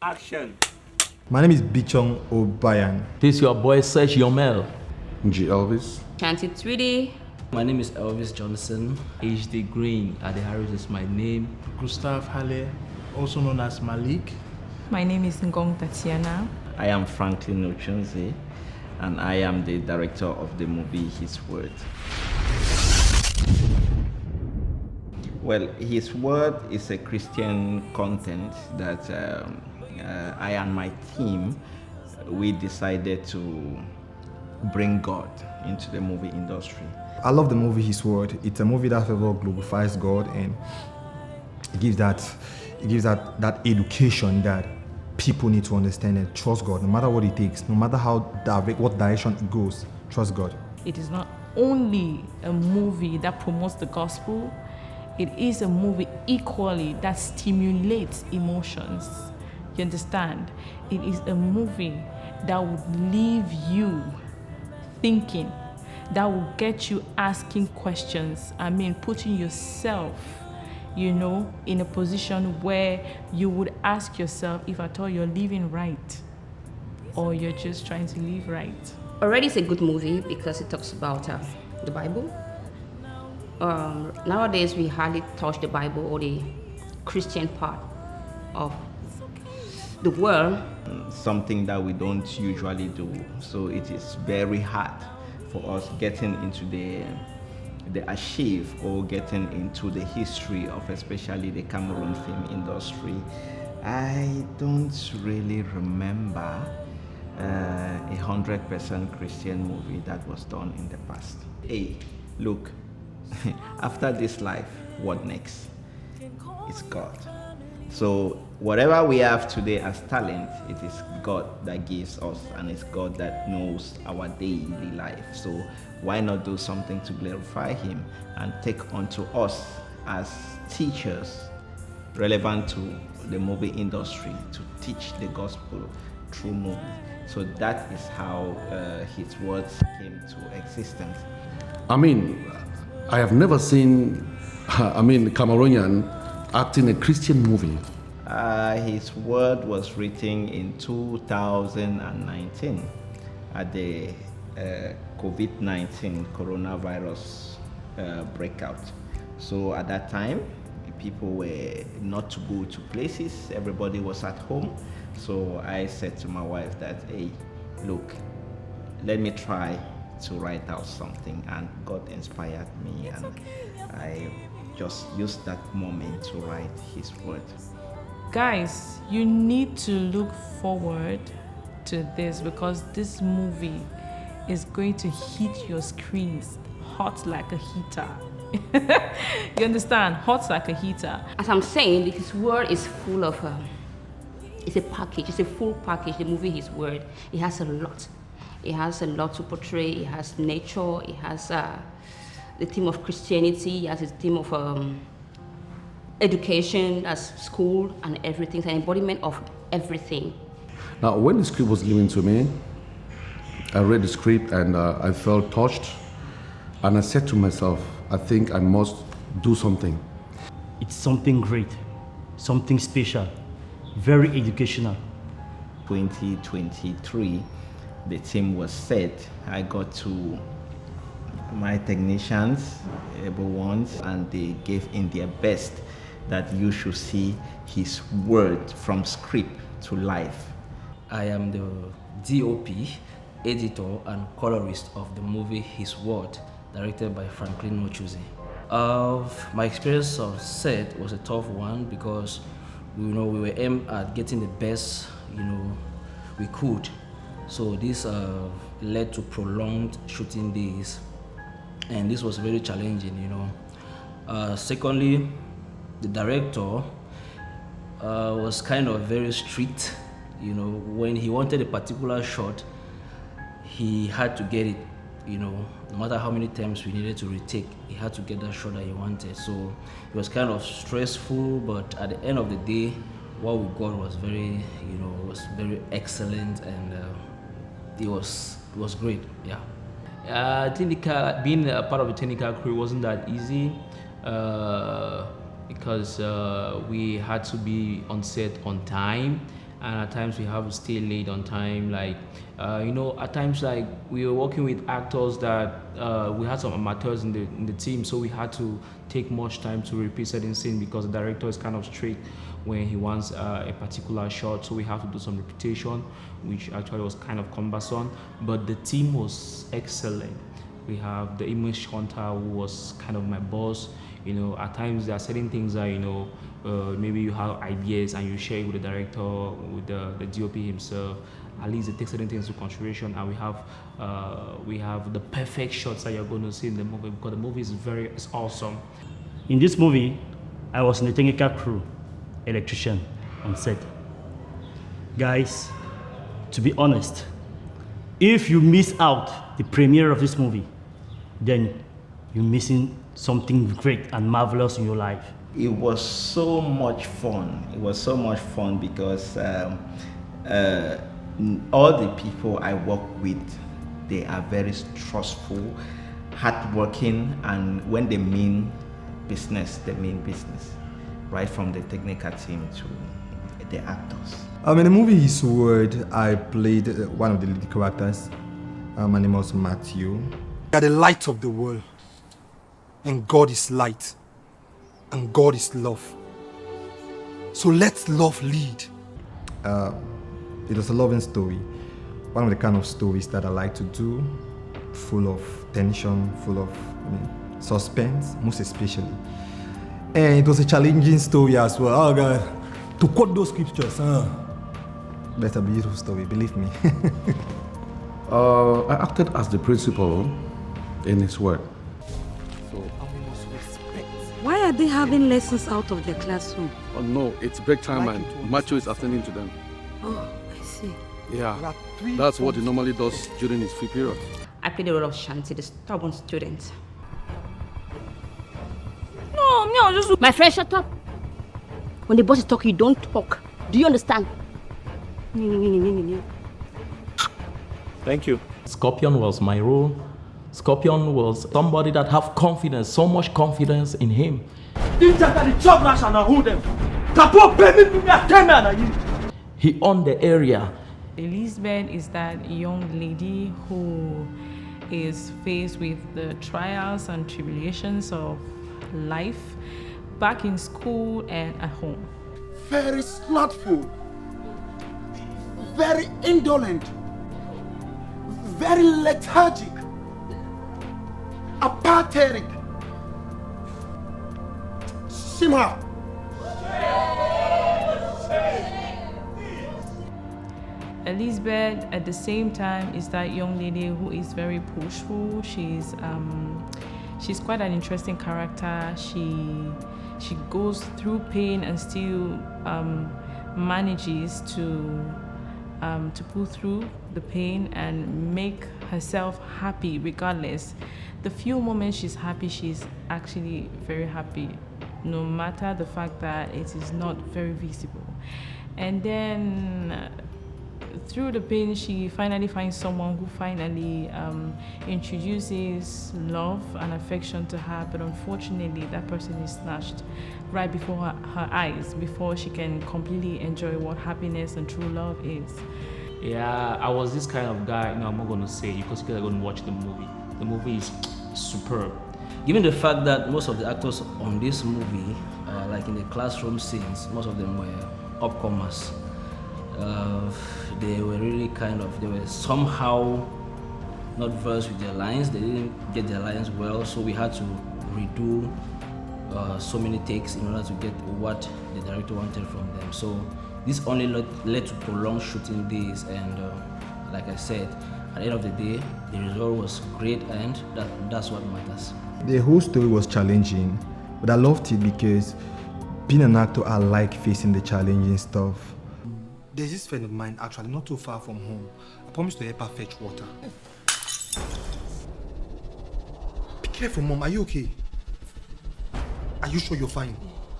Action. My name is Bichong Obayan. This your boy Serge Yomel. G. Elvis. Chanty Tweedy. My name is Elvis Johnson. HD Green. Ade Harris is my name. Gustav Halle, also known as Malik. My name is Ngong Tatiana. I am Franklin Ochunze, and I am the director of the movie His Word. Well, His Word is a Christian content that I and my team, we decided to bring God into the movie industry. I love the movie His Word. It's a movie that first of all glorifies God, and it gives that education that people need to understand and trust God, no matter what it takes, no matter what direction it goes, trust God. It is not only a movie that promotes the gospel, it is a movie equally that stimulates emotions. You understand? It is a movie that would leave you thinking, that will get you asking questions. I mean, putting yourself, in a position where you would ask yourself if at all you're living right or you're just trying to live right. Already it's a good movie because it talks about the Bible. Nowadays we hardly touch the Bible or the Christian part of the world. Something that we don't usually do. So it is very hard for us getting into the archive or getting into the history of especially the Cameroon film industry. I don't really remember a 100% Christian movie that was done in the past. Hey, look, after this life, what next? It's God. So whatever we have today as talent, it is God that gives us, and it's God that knows our daily life. So why not do something to glorify Him and take unto us as teachers relevant to the movie industry to teach the gospel through movie. So that is how His words came to existence. I have never seen, Cameroonian acting a Christian movie. His Word was written in 2019 at the COVID-19 coronavirus breakout. So at that time, people were not to go to places, everybody was at home. So I said to my wife that, hey, look, let me try to write out something, and God inspired me, and I just used that moment to write His Word. Guys, you need to look forward to this because this movie is going to hit your screens hot like a heater. You understand? Hot like a heater. As I'm saying, His Word is full of, it's a package, it's a full package, the movie His Word. It has a lot. It has a lot to portray. It has nature, it has the theme of Christianity, it has a theme of education, as school and everything. It's an embodiment of everything. Now, when the script was given to me, I read the script and I felt touched. And I said to myself, I think I must do something. It's something great, something special, very educational. 2023, the team was set. I got to my technicians, able ones, and they gave in their best that you should see His Word from script to life. I am the DOP, editor, and colorist of the movie His Word, directed by Franklin Ochunze. My experience on set was a tough one because we were aimed at getting the best we could. So this led to prolonged shooting days, and this was very challenging. Secondly, the director was kind of very strict. When he wanted a particular shot, he had to get it. No matter how many times we needed to retake, he had to get that shot that he wanted. So it was kind of stressful, but at the end of the day, what we got was very excellent, and it was great. Yeah. Being a part of the technical crew wasn't that easy because we had to be on set on time, and at times we have to stay late on time. Like, at times like we were working with actors that we had some amateurs in the team, so we had to take much time to repeat certain scenes because the director is kind of strict when he wants a particular shot, so we have to do some repetition, which actually was kind of cumbersome, but the team was excellent. We have the image hunter who was kind of my boss. At times there are certain things that, maybe you have ideas and you share it with the director, with the DOP himself. At least they take certain things into consideration, and we have the perfect shots that you're going to see in the movie, because the movie is awesome. In this movie, I was in the technical crew, electrician on set. Guys, to be honest, if you miss out the premiere of this movie, then you're missing something great and marvelous in your life. It was so much fun. It was so much fun because all the people I work with, they are very trustful, hardworking, and when they mean business, they mean business, right from the technical team to the actors. In the movie His Word, I played one of the lead characters. My name was Matthew. We are the light of the world, and God is light, and God is love. So let love lead. It was a loving story, one of the kind of stories that I like to do, full of tension, full of suspense, most especially. And it was a challenging story as well. Oh God, to quote those scriptures, that's a beautiful story, believe me. I acted as the principal in His Word. Why are they having lessons out of their classroom? Oh no, it's break time and Matthew is attending to them. Oh, I see. Yeah, that's what he normally does during his free period. I played the role of Shanti, the stubborn student. No, me, I'll just... My friend, shut up. When the boss is talking, you don't talk. Do you understand? Thank you. Scorpion was my role. Scorpion was somebody that have confidence, so much confidence in him. He owned the area. Elizabeth is that young lady who is faced with the trials and tribulations of life back in school and at home. Very slothful, very indolent, very lethargic, apathetic. Simha. Elizabeth, at the same time, is that young lady who is very pushful. She's quite an interesting character. She goes through pain and still manages to pull through the pain and make herself happy regardless. The few moments she's happy, she's actually very happy, no matter the fact that it is not very visible. And then through the pain, she finally finds someone who finally introduces love and affection to her, but unfortunately that person is snatched right before her eyes, before she can completely enjoy what happiness and true love is. Yeah, I was this kind of guy. No, I'm not going to say, because you guys are going to watch the movie. The movie is superb. Given the fact that most of the actors on this movie, like in the classroom scenes, most of them were upcomers. They were really they were somehow not versed with their lines. They didn't get their lines well, so we had to redo so many takes in order to get what the director wanted from them. So this only led to prolonged shooting days, and like I said, at the end of the day, the result was great, and that's what matters. The whole story was challenging, but I loved it because being an actor, I like facing the challenging stuff. There's this friend of mine actually not too far from home. I promised to help her fetch water. Be careful, Mom. Are you okay? Are you sure you're fine?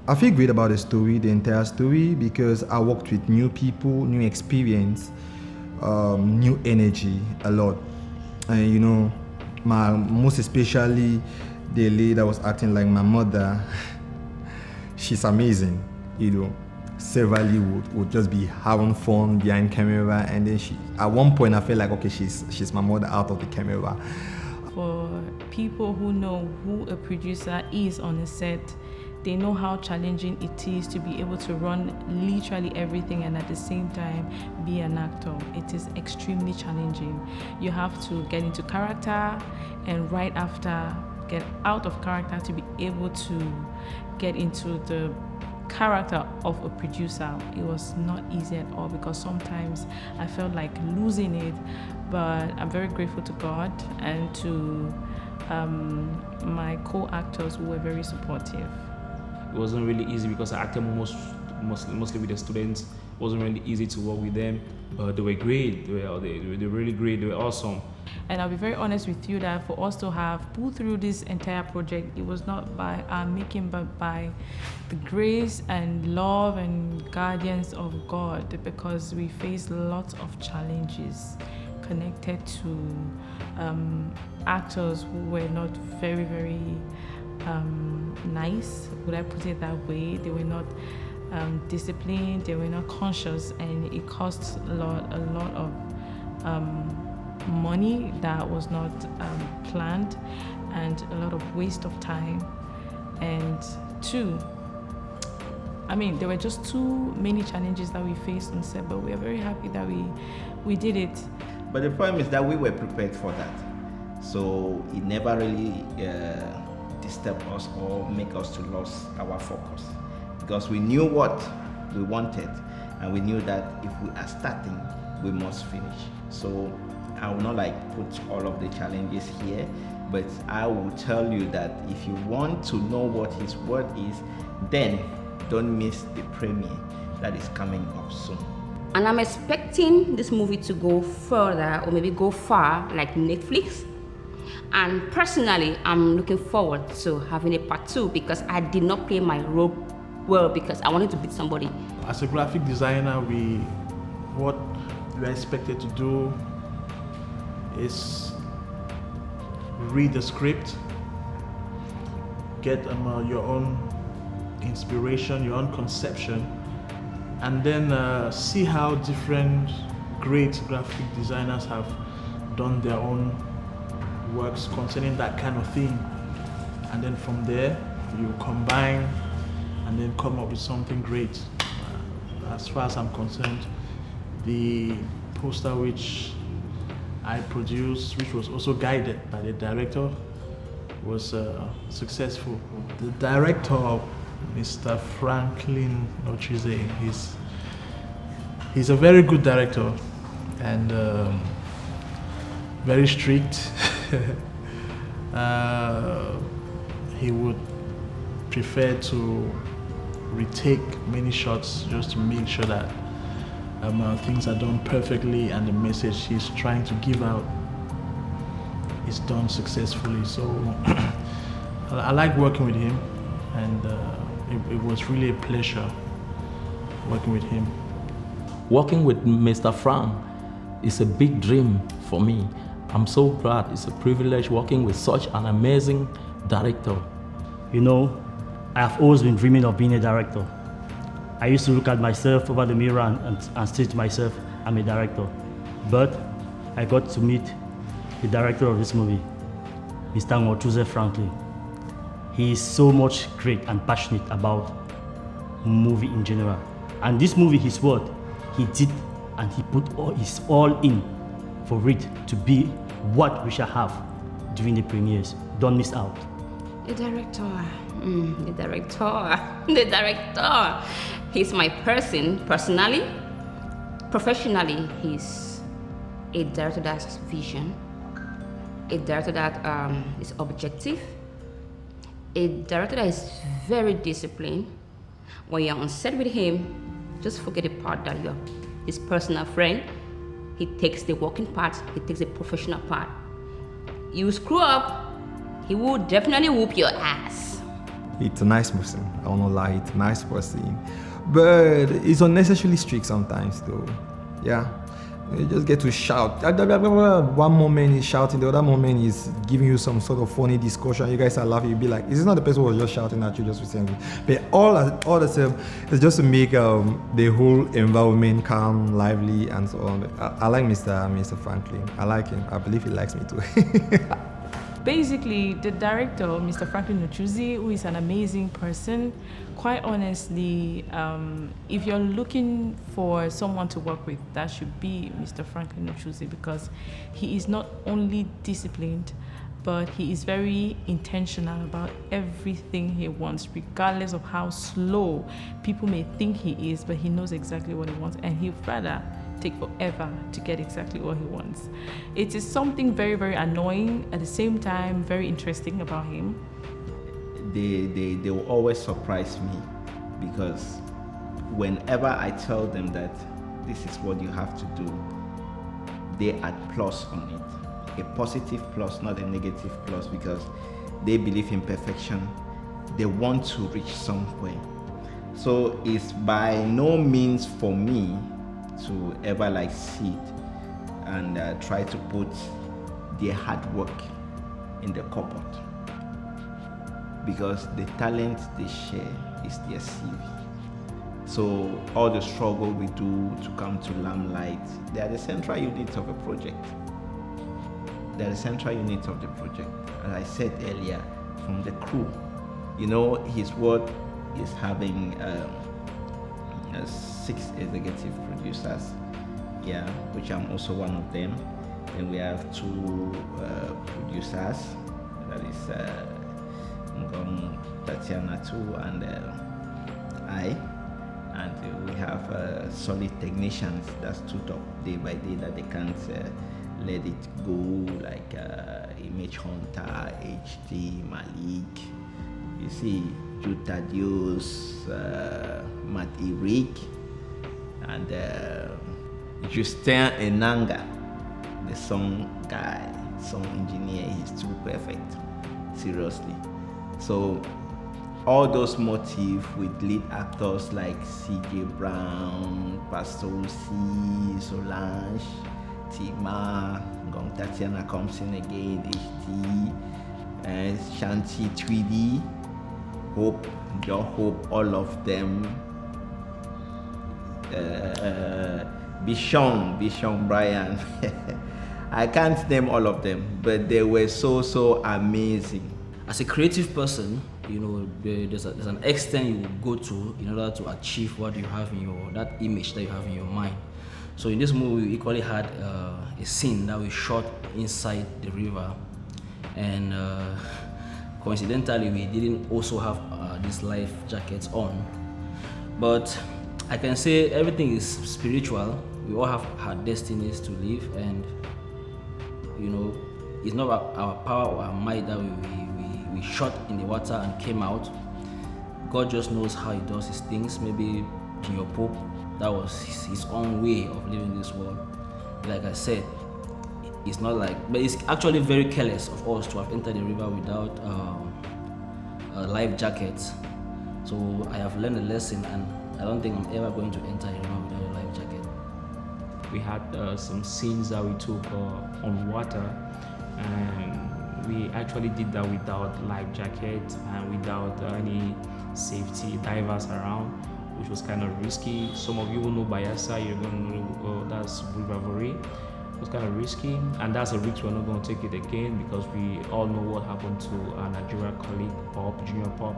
I feel great about the entire story, because I worked with new people, new experience, new energy a lot. And most especially the lady that was acting like my mother. She's amazing, you know. Severally would just be having fun behind camera, and then at one point I felt like, okay, she's my mother out of the camera. For people who know who a producer is on a set, they know how challenging it is to be able to run literally everything and at the same time be an actor. It is extremely challenging. You have to get into character, and right after get out of character to be able to get into the character of a producer. It was not easy at all, because sometimes I felt like losing it, but I'm very grateful to God and to my co-actors who were very supportive. It wasn't really easy because I acted mostly with the students. It wasn't really easy to work with them, but they were great. They were really great. They were awesome. And I'll be very honest with you that for us to have pulled through this entire project, it was not by our making, but by the grace and love and guidance of God, because we faced lots of challenges connected to actors who were not very, very nice, would I put it that way. They were not disciplined, they were not conscious, and it cost a lot of money that was not planned, and a lot of waste of time. And there were just too many challenges that we faced on set, but we are very happy that we did it. But the problem is that we were prepared for that, so it never really disturbed us or make us to lose our focus, because we knew what we wanted, and we knew that if we are starting, we must finish. So I will not put all of the challenges here, but I will tell you that if you want to know what His word is, then don't miss the premiere that is coming up soon. And I'm expecting this movie to go further, or maybe go far like Netflix. And personally, I'm looking forward to having a part 2, because I did not play my role well because I wanted to beat somebody. As a graphic designer, what you are expected to do is read the script, get your own inspiration, your own conception, and then see how different great graphic designers have done their own works concerning that kind of theme. And then from there, you combine and then come up with something great. As far as I'm concerned, the poster which I produced, which was also guided by the director, was successful. The director, Mr. Franklin Nochize, he's a very good director, and very strict. He would prefer to retake many shots just to make sure that things are done perfectly and the message he's trying to give out is done successfully. So I like working with him, and it was really a pleasure working with him. Working with Mr. Frank is a big dream for me. I'm so glad. It's a privilege working with such an amazing director. You know, I have always been dreaming of being a director. I used to look at myself over the mirror and say to myself, I'm a director. But I got to meet the director of this movie, Mr. Ngotuze Franklin. He is so much great and passionate about movie in general. And this movie, his word, he did, and he put his all in for it to be what we shall have during the premieres. Don't miss out. The director. He's my person, personally. Professionally, he's a director that has vision, a director that is objective, a director that is very disciplined. When you're on set with him, just forget the part that you're his personal friend. He takes the working part, he takes the professional part. You screw up, he will definitely whoop your ass. It's a nice person, I will not lie, it's a nice person. But it's unnecessarily strict sometimes though. Yeah. You just get to shout. One moment he's shouting, the other moment he's giving you some sort of funny discussion. You guys are laughing. You'll be like, is this not the person who was just shouting at you just recently? But all the same, it's just to make the whole environment calm, lively, and so on. I like Mr. Franklin. I like him. I believe he likes me too. Basically, the director, Mr. Franklin Nochuzi, who is an amazing person, quite honestly, if you're looking for someone to work with, that should be Mr. Franklin Nochuzi, because he is not only disciplined, but he is very intentional about everything he wants, regardless of how slow people may think he is, but he knows exactly what he wants, and he'd rather take forever to get exactly what he wants. It is something very, very annoying, at the same time very interesting about him. They will always surprise me, because whenever I tell them that this is what you have to do, they add plus on it, a positive plus, not a negative plus, because they believe in perfection. They want to reach somewhere. So it's by no means for me to ever like sit and try to put their hard work in the cupboard, because the talent they share is their CV. So all the struggle we do to come to limelight, they are the central unit of a project. They are the central unit of the project. As I said earlier, from the crew, you know, his word is having 6 executive producers, yeah, which I'm also one of them. Then we have 2 producers, that is Tatiana too, and I. And we have solid technicians that stood up day by day, that they can't let it go, like Image Hunter, HD, Malik, you see, Jutadios, Matt Eric, and Justin Enanga, the song guy, song engineer. He's too perfect, seriously. So all those motifs with lead actors like CJ Brown, Pastor C, Solange, Tima, Gong Tatiana comes in again, HD, Shanti Tweedy, Hope, all of them, Bishon Brian. I can't name all of them, but they were so amazing. As a creative person, you know, there's an extent you will go to in order to achieve what you have in that image that you have in your mind. So in this movie, we equally had a scene that we shot inside the river, and coincidentally, we didn't also have these life jackets on. But I can say everything is spiritual. We all have our destinies to live, and you know, it's not our power or our might that we shot in the water and came out. God just knows how he does his things. Maybe Junior Pope, that was his own way of living this world. Like I said, it's not like, but it's actually very careless of us to have entered the river without life jackets. So I have learned a lesson, and I don't think I'm ever going to enter the river without a life jacket. We had some scenes that we took on water, and we actually did that without life jackets and without any safety divers around, which was kind of risky. Some of you will know Bayelsa, you're going to know that's River Vore. It was kind of risky, and that's a risk we're not going to take it again, because we all know what happened to our Nigerian colleague, Junior Pop,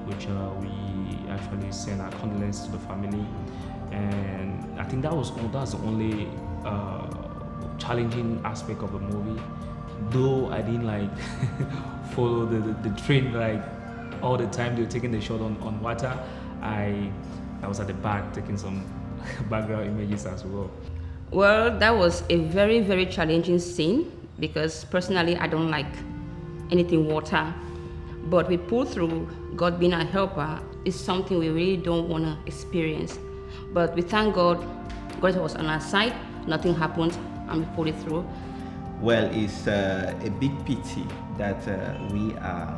which we actually sent our condolences to the family. And I think that's the only challenging aspect of the movie. Though I didn't like follow the train like all the time. They were taking the shot on water. I was at the back taking some background images as well. Well, that was a very, very challenging scene, because personally I don't like anything water. But we pulled through. God being our helper is something we really don't want to experience. But we thank God. God was on our side. Nothing happened, and we pulled it through. Well, it's a big pity that we are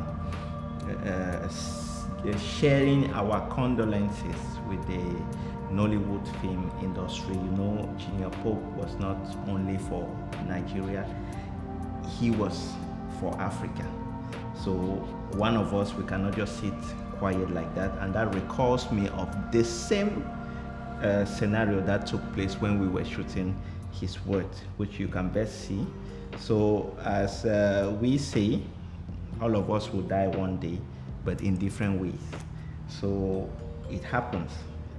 sharing our condolences with the Nollywood film industry. You know, Junior Pope was not only for Nigeria, he was for Africa. So one of us, we cannot just sit quiet like that. And that recalls me of the same scenario that took place when we were shooting His Word, which you can best see. So as we say, all of us will die one day, but in different ways. So it happens.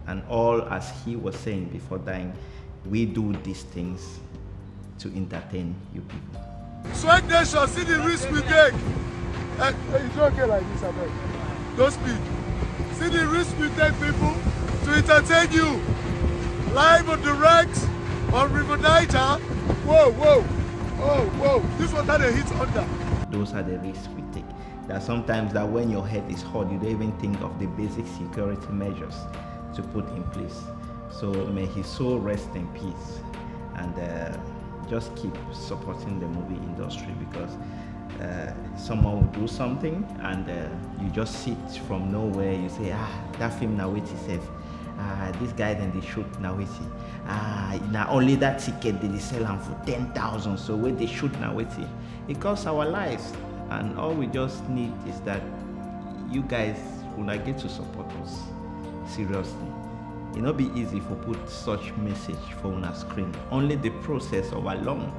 And all, as he was saying before dying, we do these things to entertain you people. Swag Nation, see the risk we take. It's okay like this, Abel. Don't speak. See the risk we take, people, to entertain you. Live on direct on River Niger. Whoa, whoa. Oh, whoa. This one that they hit under. Those are the risks we take. There are sometimes that when your head is hot, you don't even think of the basic security measures to put in place. So may his soul rest in peace, and just keep supporting the movie industry, because someone will do something and you just sit from nowhere, you say, that film now wait safe. This guy then they shoot now wait. Now only that ticket they sell them for 10,000, so when they shoot now wait, it costs our lives. And all we just need is that you guys will not get to support us. Seriously, it not be easy for put such message for on a screen. Only the process of alone.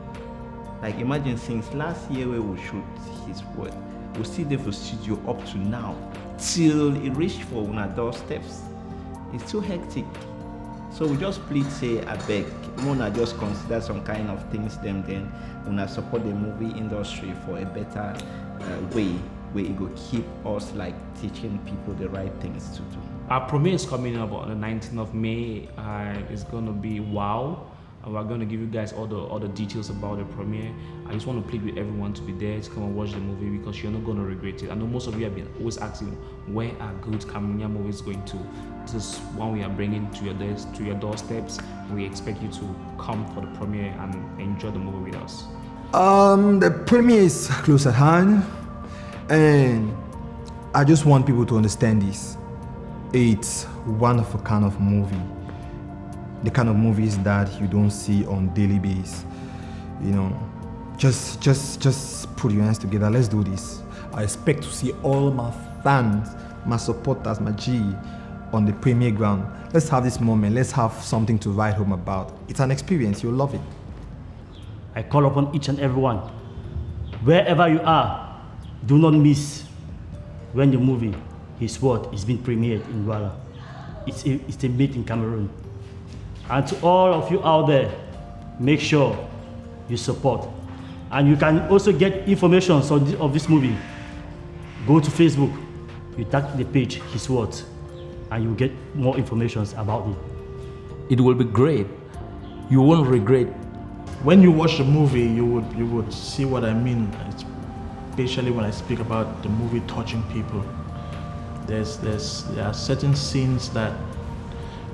Like imagine since last year where we shoot His Word, we still there for studio up to now till it reached for on our doorsteps. It's too hectic. So we just plead, say, I beg, wanna just consider some kind of things then wanna support the movie industry for a better way where it will keep us like teaching people the right things to do. Our premiere is coming up on the 19th of May. It's going to be wow. And we're going to give you guys all the details about the premiere. I just want to plead with everyone to be there to come and watch the movie, because you're not going to regret it. I know most of you have been always asking, where are good Cameroonian movies going to? This is one we are bringing to your doorsteps. We expect you to come for the premiere and enjoy the movie with us. The premiere is close at hand, and I just want people to understand this. It's one of a kind of movie, the kind of movies that you don't see on daily basis. You know, just put your hands together. Let's do this. I expect to see all my fans, my supporters, my G on the premiere ground. Let's have this moment. Let's have something to write home about. It's an experience. You'll love it. I call upon each and everyone, wherever you are, do not miss when the movie His Word is being premiered in Douala. It's a meet in Cameroon. And to all of you out there, make sure you support. And you can also get information of this movie. Go to Facebook, you tag the page His Word, and you'll get more information about it. It will be great. You won't regret. When you watch the movie, you would see what I mean, especially when I speak about the movie touching people. There are certain scenes that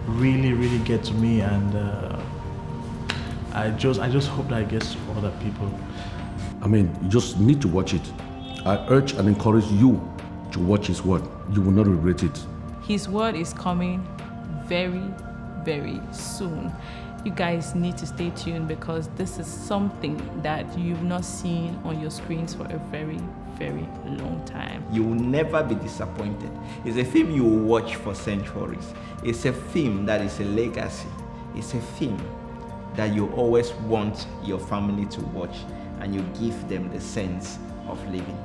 really get to me, and I just hope that it gets to other people. I mean, you just need to watch it. I urge and encourage you to watch His Word. You will not regret it. His Word is coming very, very soon. You guys need to stay tuned, because this is something that you've not seen on your screens for a very, very long time. You will never be disappointed. It's a film you will watch for centuries. It's a film that is a legacy. It's a film that you always want your family to watch, and you give them the sense of living.